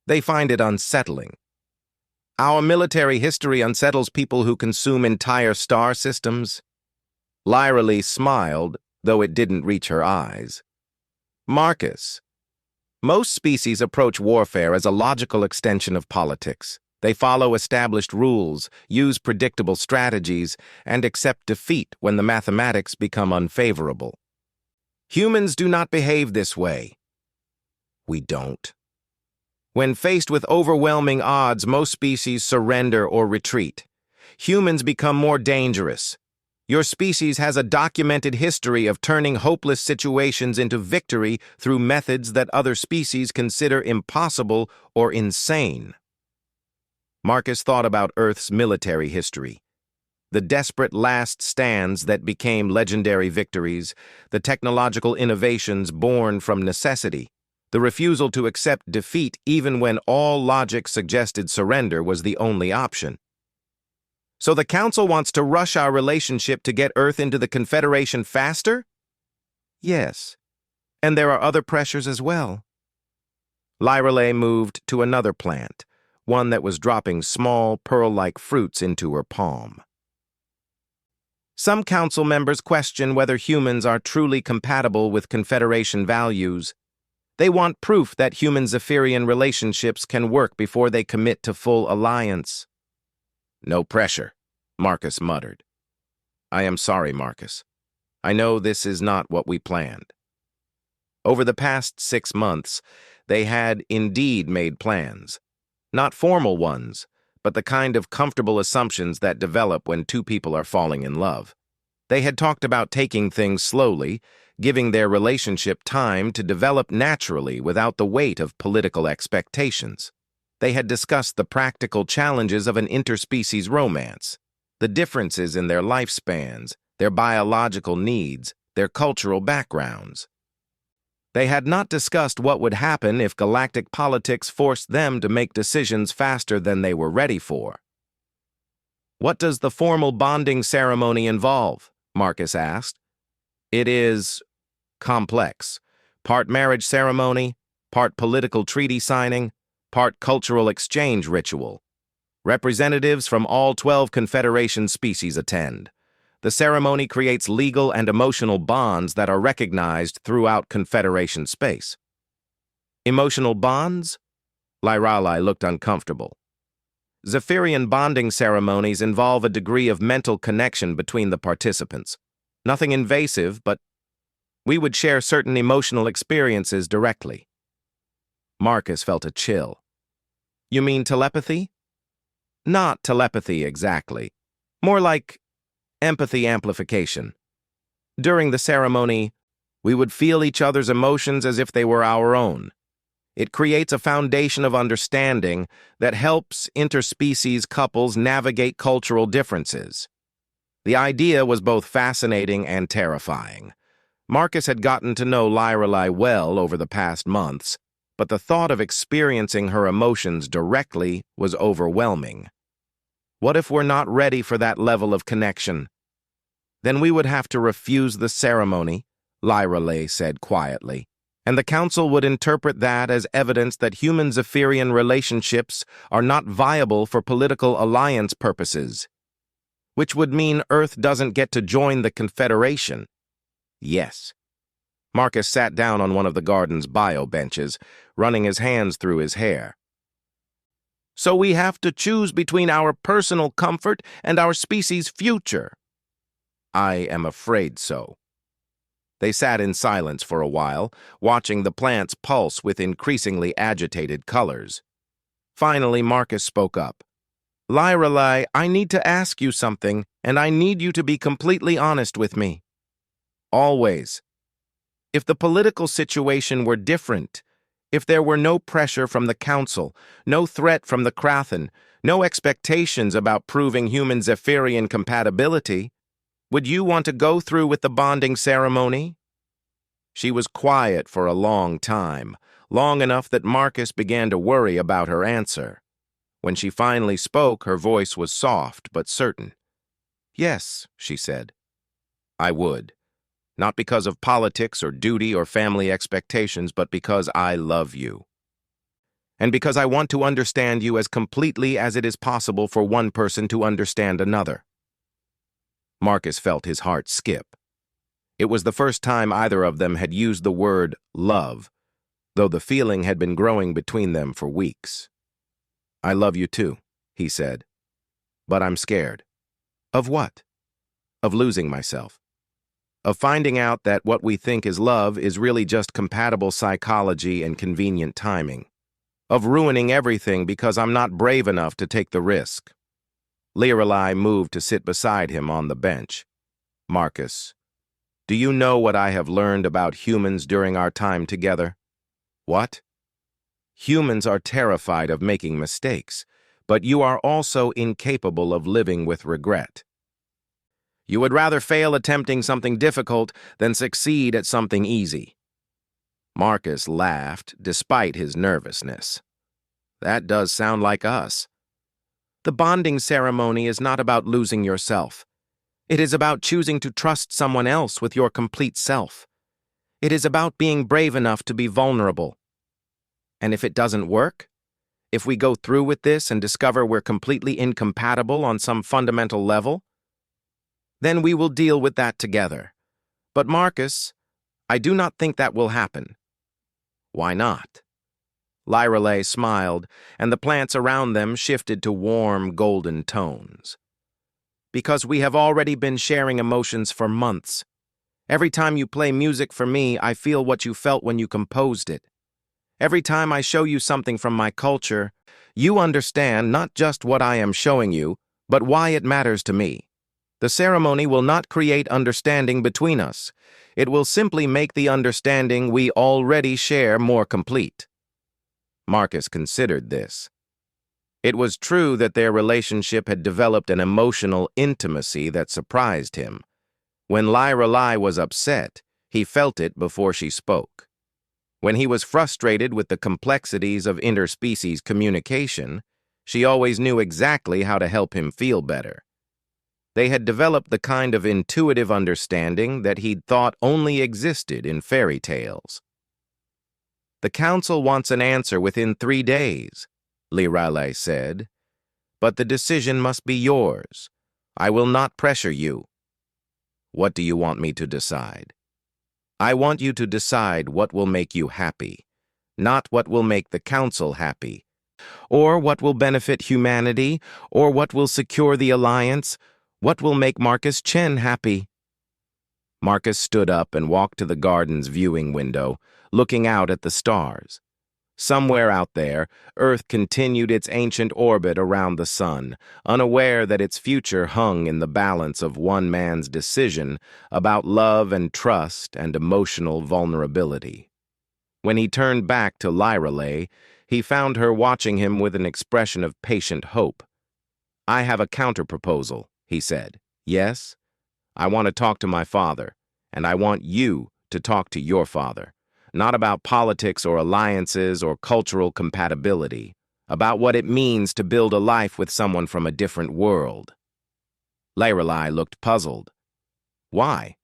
They find it unsettling." "Our military history unsettles people who consume entire star systems?" Lyrelei smiled, though it didn't reach her eyes. "Marcus, most species approach warfare as a logical extension of politics. They follow established rules, use predictable strategies, and accept defeat when the mathematics become unfavorable. Humans do not behave this way." "We don't." "When faced with overwhelming odds, most species surrender or retreat. Humans become more dangerous. Your species has a documented history of turning hopeless situations into victory through methods that other species consider impossible or insane." Marcus thought about Earth's military history. The desperate last stands that became legendary victories, the technological innovations born from necessity, the refusal to accept defeat even when all logic suggested surrender was the only option. "So the Council wants to rush our relationship to get Earth into the Confederation faster?" "Yes, and there are other pressures as well." Lyrelei moved to another plant, one that was dropping small, pearl-like fruits into her palm. "Some Council members question whether humans are truly compatible with Confederation values. They want proof that human-Zephyrian relationships can work before they commit to full alliance." "No pressure," Marcus muttered. "I am sorry, Marcus. I know this is not what we planned." Over the past 6 months, they had indeed made plans. Not formal ones, but the kind of comfortable assumptions that develop when 2 people are falling in love. They had talked about taking things slowly, giving their relationship time to develop naturally without the weight of political expectations. They had discussed the practical challenges of an interspecies romance, the differences in their lifespans, their biological needs, their cultural backgrounds. They had not discussed what would happen if galactic politics forced them to make decisions faster than they were ready for. "What does the formal bonding ceremony involve?" Marcus asked. "It is complex. Part marriage ceremony, part political treaty signing, part cultural exchange ritual. Representatives from all 12 Confederation species attend. The ceremony creates legal and emotional bonds that are recognized throughout Confederation space." "Emotional bonds?" Lyrelei looked uncomfortable. "Zephyrian bonding ceremonies involve a degree of mental connection between the participants. Nothing invasive, but we would share certain emotional experiences directly." Marcus felt a chill. "You mean telepathy?" "Not telepathy exactly. More like empathy amplification. During the ceremony, we would feel each other's emotions as if they were our own. It creates a foundation of understanding that helps interspecies couples navigate cultural differences." The idea was both fascinating and terrifying. Marcus had gotten to know Lorelei well over the past months, but the thought of experiencing her emotions directly was overwhelming. What if we're not ready for that level of connection? Then we would have to refuse the ceremony, Lorelei said quietly, and the council would interpret that as evidence that human Zephyrian relationships are not viable for political alliance purposes, which would mean Earth doesn't get to join the Confederation. Yes. Marcus sat down on one of the garden's bio benches, running his hands through his hair. So we have to choose between our personal comfort and our species' future. I am afraid so. They sat in silence for a while, watching the plants pulse with increasingly agitated colors. Finally, Marcus spoke up. Lorelei, I need to ask you something, and I need you to be completely honest with me. Always. If the political situation were different, if there were no pressure from the council, no threat from the Krathen, no expectations about proving human Zephyrian compatibility, would you want to go through with the bonding ceremony? She was quiet for a long time, long enough that Marcus began to worry about her answer. When she finally spoke, her voice was soft but certain. Yes, she said. I would. Not because of politics or duty or family expectations, but because I love you. And because I want to understand you as completely as it is possible for one person to understand another. Marcus felt his heart skip. It was the first time either of them had used the word love, though the feeling had been growing between them for weeks. I love you too, he said. But I'm scared. Of what? Of losing myself. Of finding out that what we think is love is really just compatible psychology and convenient timing. Of ruining everything because I'm not brave enough to take the risk. Lorelei moved to sit beside him on the bench. Marcus, do you know what I have learned about humans during our time together? What? Humans are terrified of making mistakes, but you are also incapable of living with regret. You would rather fail attempting something difficult than succeed at something easy. Marcus laughed, despite his nervousness. That does sound like us. The bonding ceremony is not about losing yourself. It is about choosing to trust someone else with your complete self. It is about being brave enough to be vulnerable. And if it doesn't work, if we go through with this and discover we're completely incompatible on some fundamental level, then we will deal with that together. But Marcus, I do not think that will happen. Why not? Lorelei smiled, and the plants around them shifted to warm, golden tones. Because we have already been sharing emotions for months. Every time you play music for me, I feel what you felt when you composed it. Every time I show you something from my culture, you understand not just what I am showing you, but why it matters to me. The ceremony will not create understanding between us. It will simply make the understanding we already share more complete. Marcus considered this. It was true that their relationship had developed an emotional intimacy that surprised him. When Lorelei was upset, he felt it before she spoke. When he was frustrated with the complexities of interspecies communication, she always knew exactly how to help him feel better. They had developed the kind of intuitive understanding that he'd thought only existed in fairy tales. The council wants an answer within 3 days, Lorelei said. But the decision must be yours. I will not pressure you. What do you want me to decide? I want you to decide what will make you happy, not what will make the council happy, or what will benefit humanity, or what will secure the alliance. What will make Marcus Chen happy? Marcus stood up and walked to the garden's viewing window, looking out at the stars. Somewhere out there, Earth continued its ancient orbit around the sun, unaware that its future hung in the balance of one man's decision about love and trust and emotional vulnerability. When he turned back to Lorelei, he found her watching him with an expression of patient hope. I have a counterproposal, he said. Yes? I want to talk to my father, and I want you to talk to your father. Not about politics or alliances or cultural compatibility. About what it means to build a life with someone from a different world. Lorelei looked puzzled. Why?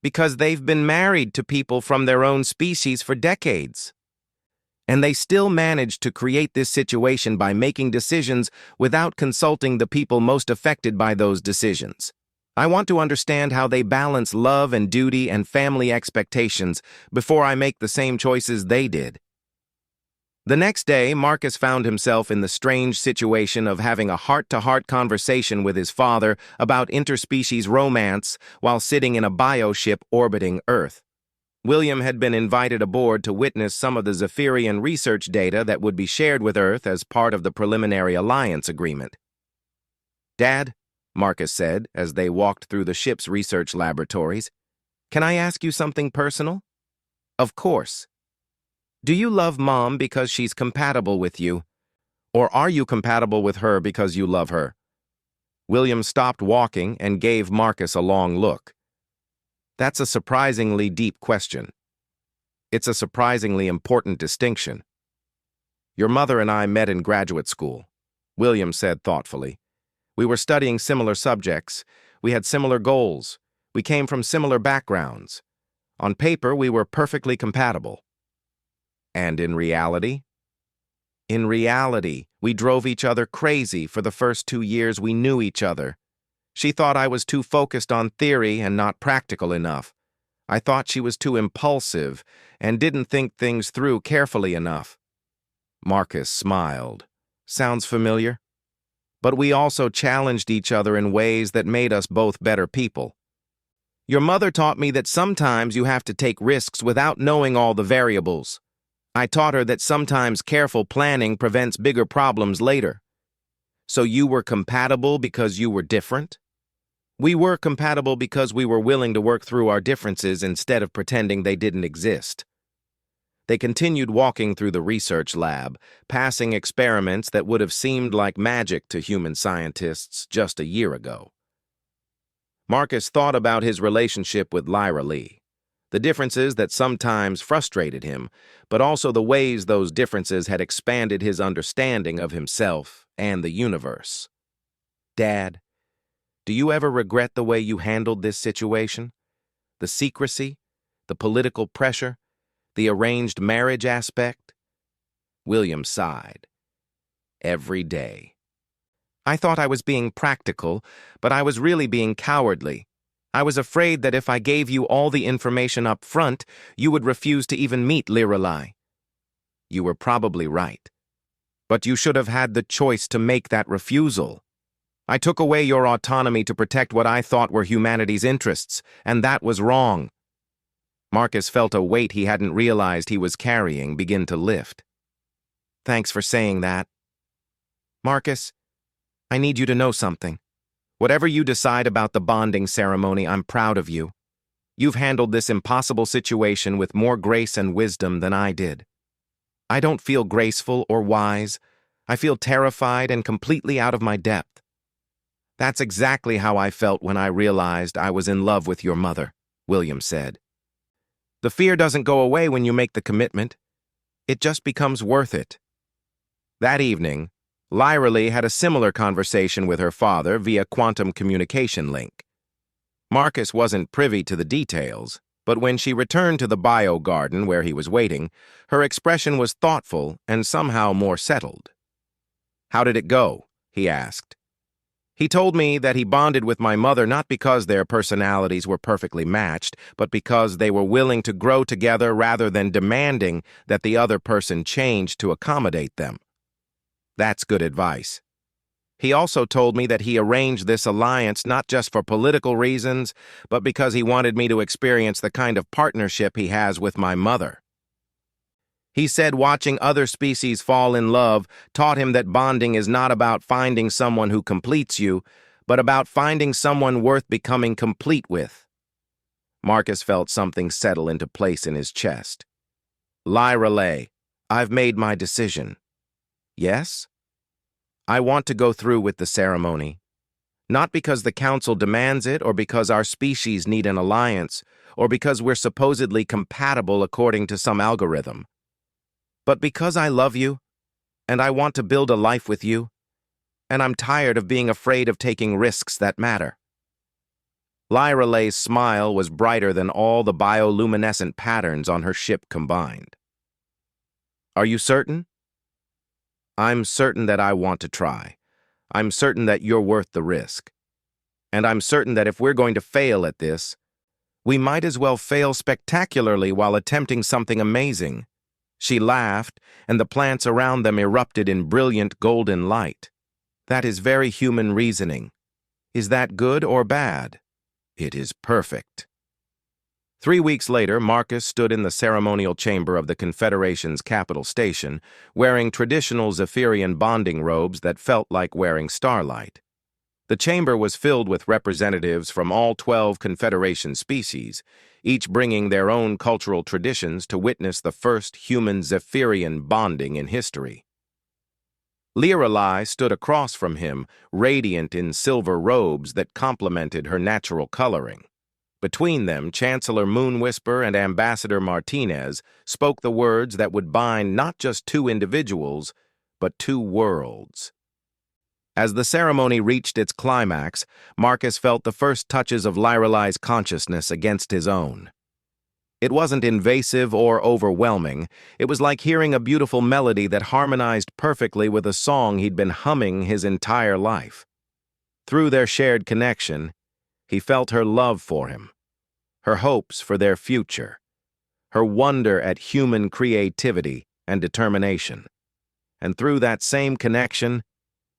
Because they've been married to people from their own species for decades. And they still managed to create this situation by making decisions without consulting the people most affected by those decisions. I want to understand how they balance love and duty and family expectations before I make the same choices they did. The next day, Marcus found himself in the strange situation of having a heart-to-heart conversation with his father about interspecies romance while sitting in a bioship orbiting Earth. William had been invited aboard to witness some of the Zephyrian research data that would be shared with Earth as part of the preliminary alliance agreement. "Dad," Marcus said as they walked through the ship's research laboratories, "can I ask you something personal?" "Of course." "Do you love Mom because she's compatible with you? Or are you compatible with her because you love her?" William stopped walking and gave Marcus a long look. "That's a surprisingly deep question. It's a surprisingly important distinction. Your mother and I met in graduate school," William said thoughtfully. "We were studying similar subjects. We had similar goals. We came from similar backgrounds. On paper, we were perfectly compatible. And in reality? In reality, we drove each other crazy for the first 2 years we knew each other. She thought I was too focused on theory and not practical enough. I thought she was too impulsive and didn't think things through carefully enough." Marcus smiled. "Sounds familiar? But we also challenged each other in ways that made us both better people. Your mother taught me that sometimes you have to take risks without knowing all the variables. I taught her that sometimes careful planning prevents bigger problems later. So you were compatible because you were different? We were compatible because we were willing to work through our differences instead of pretending they didn't exist." They continued walking through the research lab, passing experiments that would have seemed like magic to human scientists just a year ago. Marcus thought about his relationship with Lyra Lee. The differences that sometimes frustrated him, but also the ways those differences had expanded his understanding of himself and the universe. "Dad, do you ever regret the way you handled this situation? The secrecy, the political pressure, the arranged marriage aspect?" William sighed. "Every day. I thought I was being practical, but I was really being cowardly. I was afraid that if I gave you all the information up front, you would refuse to even meet Lorelei." "You were probably right. But you should have had the choice to make that refusal. I took away your autonomy to protect what I thought were humanity's interests, and that was wrong." Marcus felt a weight he hadn't realized he was carrying begin to lift. "Thanks for saying that. Marcus, I need you to know something. Whatever you decide about the bonding ceremony, I'm proud of you. You've handled this impossible situation with more grace and wisdom than I did. I don't feel graceful or wise. I feel terrified and completely out of my depth. That's exactly how I felt when I realized I was in love with your mother," William said. "The fear doesn't go away when you make the commitment. It just becomes worth it." That evening, Lyra Lee had a similar conversation with her father via quantum communication link. Marcus wasn't privy to the details, but when she returned to the bio garden where he was waiting, her expression was thoughtful and somehow more settled. "How did it go?" he asked. "He told me that he bonded with my mother not because their personalities were perfectly matched, but because they were willing to grow together rather than demanding that the other person change to accommodate them. That's good advice. He also told me that he arranged this alliance not just for political reasons, but because he wanted me to experience the kind of partnership he has with my mother. He said watching other species fall in love taught him that bonding is not about finding someone who completes you, but about finding someone worth becoming complete with." Marcus felt something settle into place in his chest. "Lyra Lee, I've made my decision." "Yes?" "I want to go through with the ceremony. Not because the council demands it, or because our species need an alliance, or because we're supposedly compatible according to some algorithm. But because I love you, and I want to build a life with you, and I'm tired of being afraid of taking risks that matter. Lyra Lay's smile was brighter than all the bioluminescent patterns on her ship combined. Are you certain? I'm certain that I want to try. I'm certain that you're worth the risk. And I'm certain that if we're going to fail at this, we might as well fail spectacularly while attempting something amazing. She laughed, and the plants around them erupted in brilliant golden light. That is very human reasoning. Is that good or bad? It is perfect. 3 weeks later, Marcus stood in the ceremonial chamber of the Confederation's capital station, wearing traditional Zephyrian bonding robes that felt like wearing starlight. The chamber was filled with representatives from all 12 Confederation species, each bringing their own cultural traditions to witness the first human Zephyrian bonding in history. Lyra Ly stood across from him, radiant in silver robes that complemented her natural coloring. Between them, Chancellor Moonwhisper and Ambassador Martinez spoke the words that would bind not just 2 individuals, but 2 worlds. As the ceremony reached its climax, Marcus felt the first touches of Lyra Ly's consciousness against his own. It wasn't invasive or overwhelming. It was like hearing a beautiful melody that harmonized perfectly with a song he'd been humming his entire life. Through their shared connection, he felt her love for him, her hopes for their future, her wonder at human creativity and determination. And through that same connection,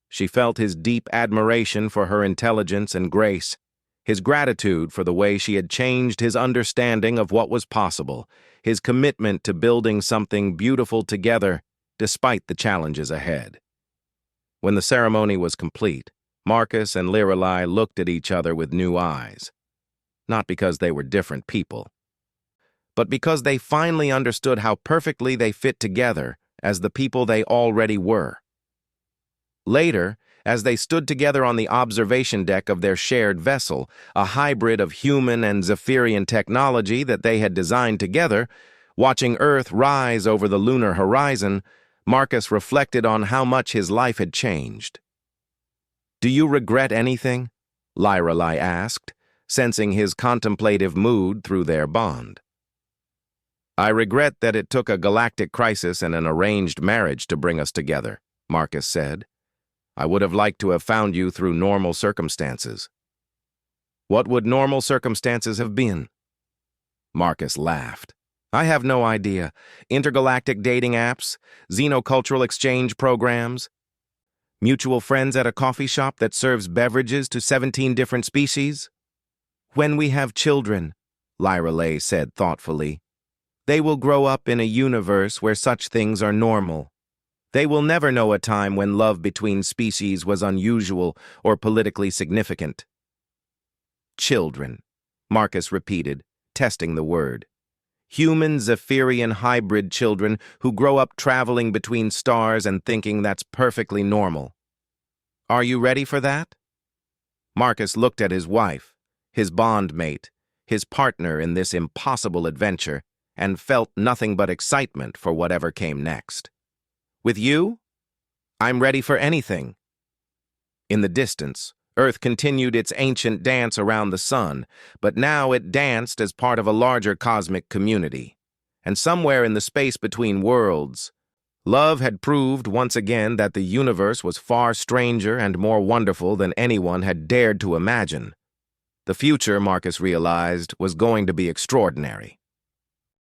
she felt his deep admiration for her intelligence and grace, his gratitude for the way she had changed his understanding of what was possible, his commitment to building something beautiful together despite the challenges ahead. When the ceremony was complete, Marcus and Lyra Ly looked at each other with new eyes, not because they were different people, but because they finally understood how perfectly they fit together as the people they already were. Later, as they stood together on the observation deck of their shared vessel, a hybrid of human and Zephyrian technology that they had designed together, watching Earth rise over the lunar horizon, Marcus reflected on how much his life had changed. "Do you regret anything?" Lyra Ly asked, sensing his contemplative mood through their bond. "I regret that it took a galactic crisis and an arranged marriage to bring us together," Marcus said. "I would have liked to have found you through normal circumstances." "What would normal circumstances have been?" Marcus laughed. "I have no idea. Intergalactic dating apps, xenocultural exchange programs, mutual friends at a coffee shop that serves beverages to 17 different species." "When we have children," Lyra Ly said thoughtfully, "they will grow up in a universe where such things are normal. They will never know a time when love between species was unusual or politically significant." "Children," Marcus repeated, testing the word. "Human Zephyrian hybrid children who grow up traveling between stars and thinking that's perfectly normal. Are you ready for that?" Marcus looked at his wife, his bondmate, his partner in this impossible adventure, and felt nothing but excitement for whatever came next. "With you? I'm ready for anything." In the distance, Earth continued its ancient dance around the sun, but now it danced as part of a larger cosmic community. And somewhere in the space between worlds, love had proved once again that the universe was far stranger and more wonderful than anyone had dared to imagine. The future, Marcus realized, was going to be extraordinary.